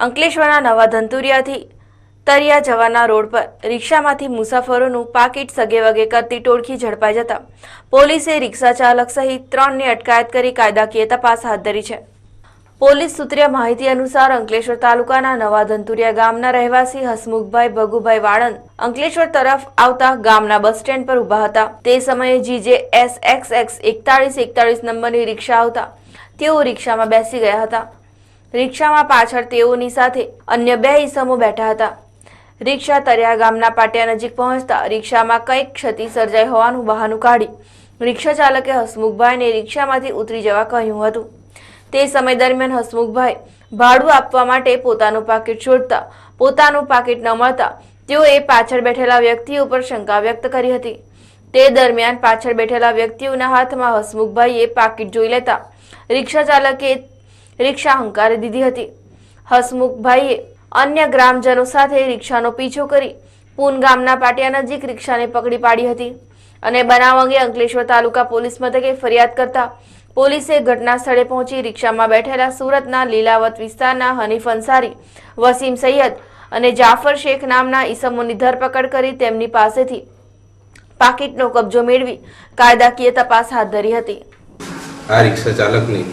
અંકલેશ્વરના નવા ધંતુરિયાથી તરિયા જવાના રોડ પર રિક્ષામાંથી મુસાફરોનું પાકીટ સગેવગે કરતી ટોળકી ઝડપાઈ જતા પોલીસે રિક્ષા ચાલક સહિત 3ની અટકાયત કરી કાયદાકીય તપાસ હાથ ધરી છે। પોલીસ સૂત્રીય માહિતી અનુસાર અંકલેશ્વર તાલુકાના નવા ધંતુરિયા ગામના રહેવાસી હસમુખભાઈ ભગુભાઈ વાળંદ અંકલેશ્વર તરફ આવતા ગામના બસ સ્ટેન્ડ પર ઊભા હતા। તે સમયે GJSXX 4141 નંબરની રિક્ષા આવતા તેઓ રિક્ષામાં બેસી ગયા હતા। રિક્ષામાં પાછળ તેઓની સાથે અન્ય 2 ઈસમો બેઠા હતા। રિક્ષા તરિયા ગામના પાટિયા નજીક પહોંચતા રિક્ષામાં કંઈક ક્ષતિ સર્જાઈ હોવાનું બહાનું કાઢી રિક્ષા ચાલકે હસમુખભાઈને રિક્ષામાંથી ઉતરી જવા કહ્યું હતું। તે સમય દરમિયાન હસમુખભાઈ ભાડું આપવા માટે પોતાનું પાકીટ શોધતા પોતાનું પાકીટ ન મળતા તેઓએ પાછળ બેઠેલા વ્યક્તિઓ પર શંકા વ્યક્ત કરી હતી। તે દરમિયાન પાછળ બેઠેલા વ્યક્તિઓના હાથમાં હસમુખભાઈએ પાકીટ જોઈ લેતા રિક્ષા ચાલકે રિક્ષા હંકારી દીધી હતી। હસમુખભાઈએ અન્ય ગ્રામજનો સાથે રિક્ષાનો પીછો કરી પૂન ગામના પાટિયા નજીક રિક્ષાને પકડી પાડી હતી અને બનાવ અંગે અંકલેશ્વર તાલુકા પોલીસ મથકે ફરિયાદ કરતા પોલીસે ઘટના સ્થળે પહોંચી રિક્ષામાં બેઠેલા સુરતના લીલાવત વિસ્તારના હનીફ અંસારી, વસીમ સૈયદ અને જાફર શેખ નામના ઈસમોની ધરપકડ કરી તેમની પાસેથી પાકીટનો કબજો મેળવી કાયદાકીય તપાસ હાથ ધરી હતી। આ રિક્ષા ચાલકની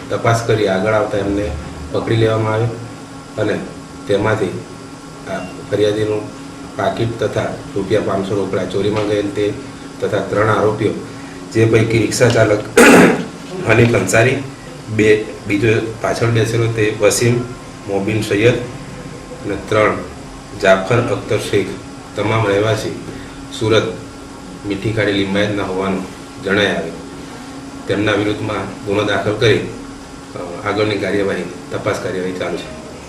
તપાસ કરી આગળ આવતા એમને પકડી લેવામાં આવ્યો અને તેમાંથી ફરિયાદીનું પાકીટ તથા ₹500 રોકડા ચોરીમાં ગયેલ તે તથા 3 આરોપીઓ જે પૈકી રિક્ષા ચાલક હનીફ અંસારી, બીજો પાછળ બેસેલો તે વસીમ મોબીન સૈયદ અને 3 જાફર અખ્તર શેખ તમામ રહેવાસી સુરત મીઠી ખાડી લિંબાયતના હોવાનું જણાઈ આવ્યું। તેમના વિરુદ્ધમાં ગુનો દાખલ કરી આગળની કાર્યવાહી તપાસ કાર્યવાહી ચાલુ છે।